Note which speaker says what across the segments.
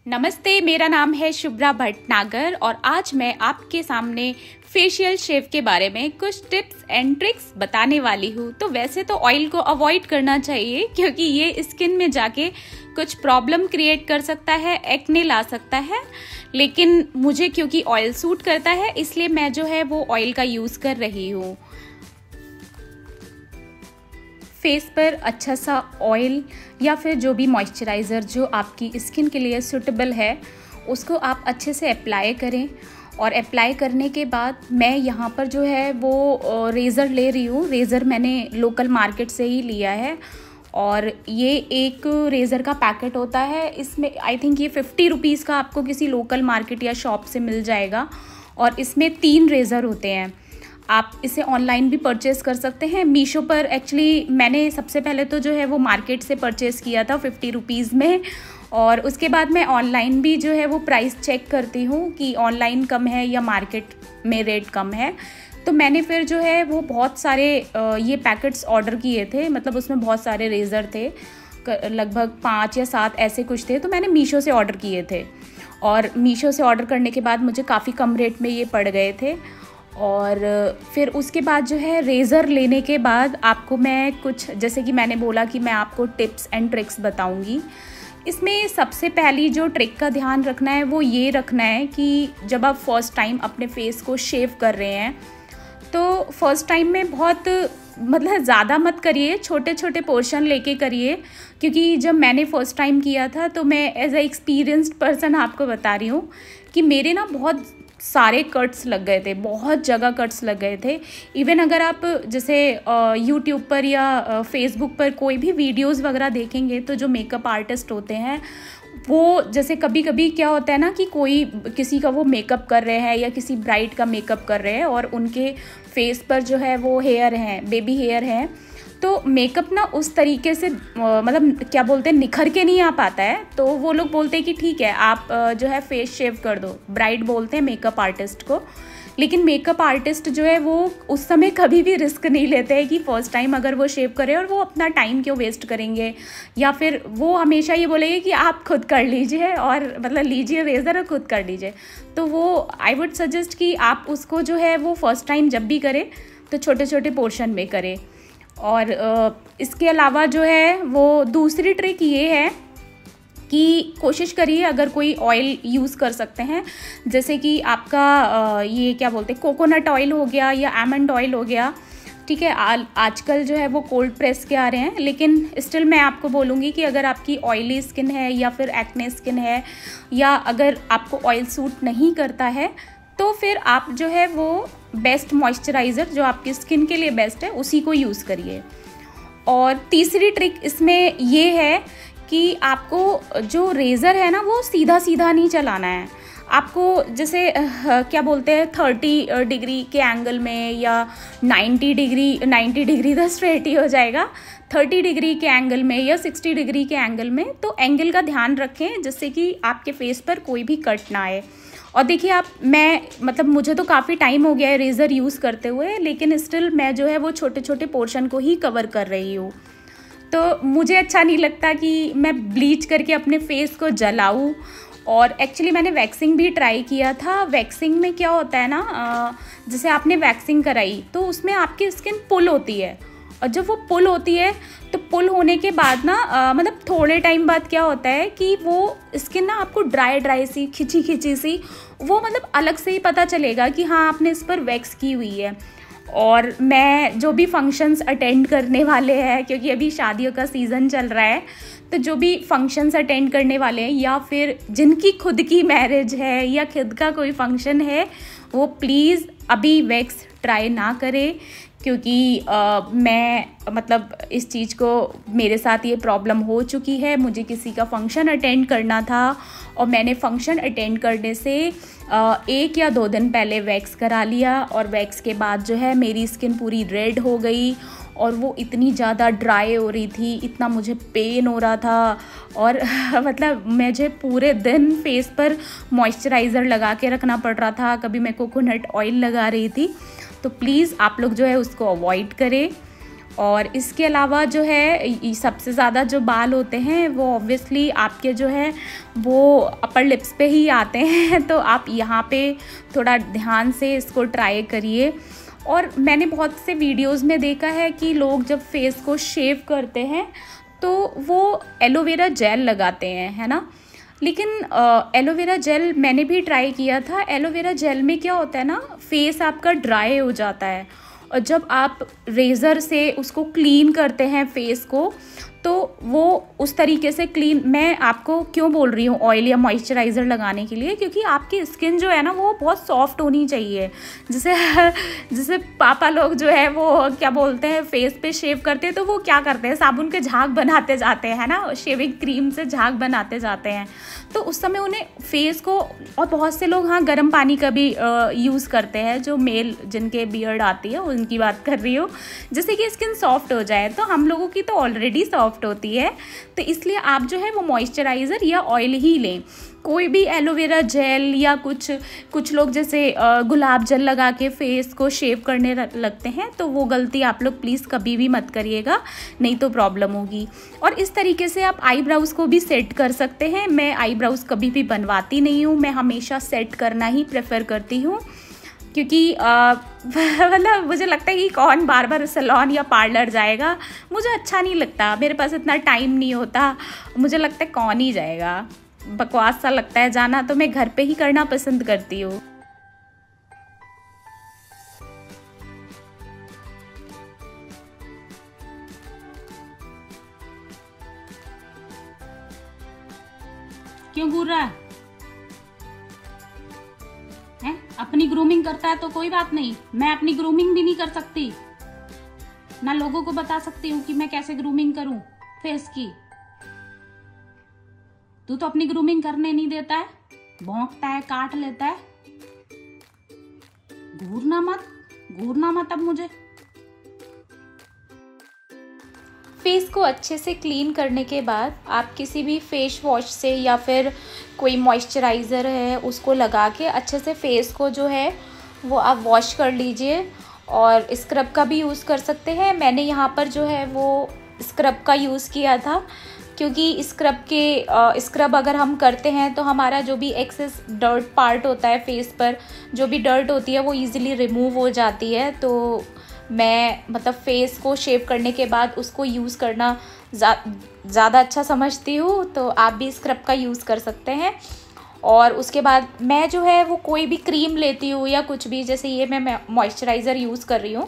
Speaker 1: नमस्ते, मेरा नाम है शुभ्रा भटनागर और आज मैं आपके सामने फेशियल शेव के बारे में कुछ टिप्स एंड ट्रिक्स बताने वाली हूँ। तो वैसे तो ऑयल को अवॉइड करना चाहिए क्योंकि ये स्किन में जाके कुछ प्रॉब्लम क्रिएट कर सकता है, एक्ने ला सकता है। लेकिन मुझे क्योंकि ऑयल सूट करता है इसलिए मैं जो है वो ऑयल का यूज़ कर रही हूँ। फेस पर अच्छा सा ऑयल या फिर जो भी मॉइस्चराइज़र जो आपकी स्किन के लिए सूटेबल है उसको आप अच्छे से अप्लाई करें। और अप्लाई करने के बाद मैं यहाँ पर जो है वो रेज़र ले रही हूँ। रेज़र मैंने लोकल मार्केट से ही लिया है और ये एक रेज़र का पैकेट होता है। इसमें आई थिंक ये 50 रुपीज़ का आपको किसी लोकल मार्केट या शॉप से मिल जाएगा और इसमें 3 रेज़र होते हैं। आप इसे ऑनलाइन भी परचेज़ कर सकते हैं। मीशो पर एक्चुअली मैंने सबसे पहले तो जो है वो मार्केट से परचेज़ किया था 50 रुपीज़ में, और उसके बाद मैं ऑनलाइन भी जो है वो प्राइस चेक करती हूँ कि ऑनलाइन कम है या मार्केट में रेट कम है। तो मैंने फिर जो है वो बहुत सारे ये पैकेट्स ऑर्डर किए थे, मतलब उसमें बहुत सारे रेज़र थे, लगभग 5 या 7 ऐसे कुछ थे। तो मैंने मीशो से ऑर्डर किए थे और मीशो से ऑर्डर करने के बाद मुझे काफ़ी कम रेट में ये पड़ गए थे। और फिर उसके बाद जो है रेज़र लेने के बाद आपको मैं कुछ, जैसे कि मैंने बोला कि मैं आपको टिप्स एंड ट्रिक्स बताऊंगी। इसमें सबसे पहली जो ट्रिक का ध्यान रखना है वो ये रखना है कि जब आप फर्स्ट टाइम अपने फेस को शेव कर रहे हैं तो फर्स्ट टाइम में बहुत मतलब ज़्यादा मत करिए, छोटे छोटे पोर्शन लेके करिए। क्योंकि जब मैंने फ़र्स्ट टाइम किया था तो मैं एज ए एक्सपीरियंस्ड पर्सन आपको बता रही हूँ कि मेरे ना बहुत सारे कट्स लग गए थे, बहुत जगह कट्स लग गए थे। इवन अगर आप जैसे यूट्यूब पर या फेसबुक पर कोई भी वीडियोस वगैरह देखेंगे तो जो मेकअप आर्टिस्ट होते हैं वो जैसे कभी कभी क्या होता है ना कि कोई किसी का वो मेकअप कर रहे हैं या किसी ब्राइड का मेकअप कर रहे हैं और उनके फेस पर जो है वो हेयर हैं, बेबी हेयर हैं, तो मेकअप ना उस तरीके से मतलब क्या बोलते हैं निखर के नहीं आ पाता है। तो वो लोग बोलते हैं कि ठीक है आप जो है फेस शेव कर दो, ब्राइड बोलते हैं मेकअप आर्टिस्ट को। लेकिन मेकअप आर्टिस्ट जो है वो उस समय कभी भी रिस्क नहीं लेते हैं कि फ़र्स्ट टाइम अगर वो शेव करें और वो अपना टाइम क्यों वेस्ट करेंगे, या फिर वो हमेशा ये बोलेंगे कि आप खुद कर लीजिए और मतलब लीजिए रेज़र और खुद कर लीजिए। तो वो आई वुड सजेस्ट कि आप उसको जो है वो फ़र्स्ट टाइम जब भी करें तो छोटे छोटे पोर्शन में करें। और इसके अलावा जो है वो दूसरी ट्रिक ये है कि कोशिश करिए अगर कोई ऑयल यूज़ कर सकते हैं, जैसे कि आपका ये क्या बोलते हैं कोकोनट ऑयल हो गया या आमंड ऑयल हो गया, ठीक है। आजकल जो है वो कोल्ड प्रेस के आ रहे हैं, लेकिन स्टिल मैं आपको बोलूँगी कि अगर आपकी ऑयली स्किन है या फिर एक्ने स्किन है या अगर आपको ऑयल सूट नहीं करता है तो फिर आप जो है वो बेस्ट मॉइस्चराइज़र जो आपकी स्किन के लिए बेस्ट है उसी को यूज़ करिए। और तीसरी ट्रिक इसमें ये है कि आपको जो रेज़र है ना वो सीधा सीधा नहीं चलाना है। आपको जैसे क्या बोलते हैं 30 डिग्री के एंगल में या 90 डिग्री तो स्ट्रेट ही हो जाएगा, 30 डिग्री के एंगल में या 60 डिग्री के एंगल में। तो एंगल का ध्यान रखें जिससे कि आपके फेस पर कोई भी कट ना आए। और देखिए मैं मतलब मुझे तो काफ़ी टाइम हो गया है रेज़र यूज़ करते हुए, लेकिन स्टिल मैं जो है वो छोटे छोटे पोर्शन को ही कवर कर रही हूँ। तो मुझे अच्छा नहीं लगता कि मैं ब्लीच करके अपने फेस को जलाऊँ। और एक्चुअली मैंने वैक्सिंग भी ट्राई किया था। वैक्सिंग में क्या होता है ना, जैसे आपने वैक्सिंग कराई तो उसमें आपकी स्किन पुल होती है, और जब वो पुल होती है तो पुल होने के बाद ना मतलब थोड़े टाइम बाद क्या होता है कि वो स्किन ना आपको ड्राई सी खिंची सी वो मतलब अलग से ही पता चलेगा कि हाँ आपने इस पर वैक्स की हुई है। और मैं जो भी फंक्शंस अटेंड करने वाले हैं, क्योंकि अभी शादियों का सीज़न चल रहा है, तो जो भी फंक्शंस अटेंड करने वाले हैं या फिर जिनकी खुद की मैरिज है या खुद का कोई फंक्शन है वो प्लीज़ अभी वैक्स ट्राई ना करें। क्योंकि मैं मतलब इस चीज़ को मेरे साथ ये प्रॉब्लम हो चुकी है। मुझे किसी का फंक्शन अटेंड करना था और मैंने फंक्शन अटेंड करने से 1 या 2 दिन पहले वैक्स करा लिया और वैक्स के बाद जो है मेरी स्किन पूरी रेड हो गई और वो इतनी ज़्यादा ड्राई हो रही थी, इतना मुझे पेन हो रहा था और मतलब मुझे पूरे दिन फेस पर मॉइस्चराइज़र लगा के रखना पड़ रहा था, कभी मैं कोकोनट ऑयल लगा रही थी। तो प्लीज़ आप लोग जो है उसको अवॉइड करें। और इसके अलावा जो है सबसे ज़्यादा जो बाल होते हैं वो ऑब्वियसली आपके जो है वो अपर लिप्स पे ही आते हैं, तो आप यहाँ पे थोड़ा ध्यान से इसको ट्राई करिए। और मैंने बहुत से वीडियोस में देखा है कि लोग जब फेस को शेव करते हैं तो वो एलोवेरा जेल लगाते हैं, है ना। लेकिन एलोवेरा जेल मैंने भी ट्राई किया था। एलोवेरा जेल में क्या होता है ना, फेस आपका ड्राई हो जाता है और जब आप रेज़र से उसको क्लीन करते हैं फेस को तो वो उस तरीके से क्लीन, मैं आपको क्यों बोल रही हूँ ऑयल या मॉइस्चराइज़र लगाने के लिए, क्योंकि आपकी स्किन जो है ना वो बहुत सॉफ्ट होनी चाहिए। जैसे पापा लोग जो है वो क्या बोलते हैं, फेस पे शेव करते हैं तो वो क्या करते हैं, साबुन के झाग बनाते जाते हैं ना, शेविंग क्रीम से झाग बनाते जाते हैं, तो उस समय उन्हें फेस को, और बहुत से लोग हाँ गर्म पानी का भी यूज़ करते हैं, जो मेल जिनके बियर्ड आती है उनकी बात कर रही हूँ, जिससे कि स्किन सॉफ्ट हो जाए। तो हम लोगों की तो ऑलरेडी सॉफ्ट होती है, तो इसलिए आप जो है वो मॉइस्चराइज़र या ऑयल ही लें। कोई भी एलोवेरा जेल या कुछ लोग जैसे गुलाब जल लगा के फेस को शेव करने लगते हैं, तो वो गलती आप लोग प्लीज़ कभी भी मत करिएगा, नहीं तो प्रॉब्लम होगी। और इस तरीके से आप आईब्राउज़ को भी सेट कर सकते हैं। मैं आईब्राउज़ कभी भी बनवाती नहीं हूँ, मैं हमेशा सेट करना ही प्रेफर करती हूँ, क्योंकि मतलब मुझे लगता है कि कौन बार बार सैलून या पार्लर जाएगा, मुझे अच्छा नहीं लगता, मेरे पास इतना टाइम नहीं होता, मुझे लगता है कौन ही जाएगा, बकवास सा लगता है जाना, तो मैं घर पे ही करना पसंद करती हूँ। क्यों घूर रहा है? अपनी ग्रूमिंग करता है तो कोई बात नहीं, मैं अपनी ग्रूमिंग भी नहीं कर सकती ना, लोगों को बता सकती हूँ कि मैं कैसे ग्रूमिंग करूं फेस की। तू तो अपनी ग्रूमिंग करने नहीं देता है, भौंकता है, काट लेता है। घूरना मत अब मुझे। फेस को अच्छे से क्लीन करने के बाद आप किसी भी फेस वॉश से या फिर कोई मॉइस्चराइज़र है उसको लगा के अच्छे से फेस को जो है वो आप वॉश कर लीजिए। और स्क्रब का भी यूज़ कर सकते हैं। मैंने यहाँ पर जो है वो स्क्रब का यूज़ किया था, क्योंकि स्क्रब अगर हम करते हैं तो हमारा जो भी एक्सेस डर्ट पार्ट होता है फेस पर, जो भी डर्ट होती है वो इजीली रिमूव हो जाती है। तो मैं मतलब फेस को शेव करने के बाद उसको यूज़ करना ज़्यादा अच्छा समझती हूँ, तो आप भी स्क्रब का यूज़ कर सकते हैं। और उसके बाद मैं जो है वो कोई भी क्रीम लेती हूँ या कुछ भी, जैसे ये मैं मॉइस्चराइज़र यूज़ कर रही हूँ,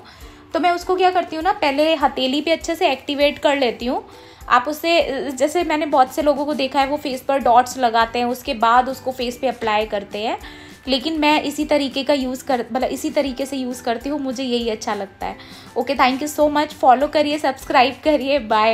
Speaker 1: तो मैं उसको क्या करती हूँ ना, पहले हथेली पे अच्छे से एक्टिवेट कर लेती हूँ। आप उससे, जैसे मैंने बहुत से लोगों को देखा है वो फेस पर डॉट्स लगाते हैं, उसके बाद उसको फेस पे अप्लाई करते हैं, लेकिन मैं इसी तरीके से यूज़ करती हूँ, मुझे यही अच्छा लगता है। Okay, thank you so much, follow करिए, सब्सक्राइब करिए, बाय।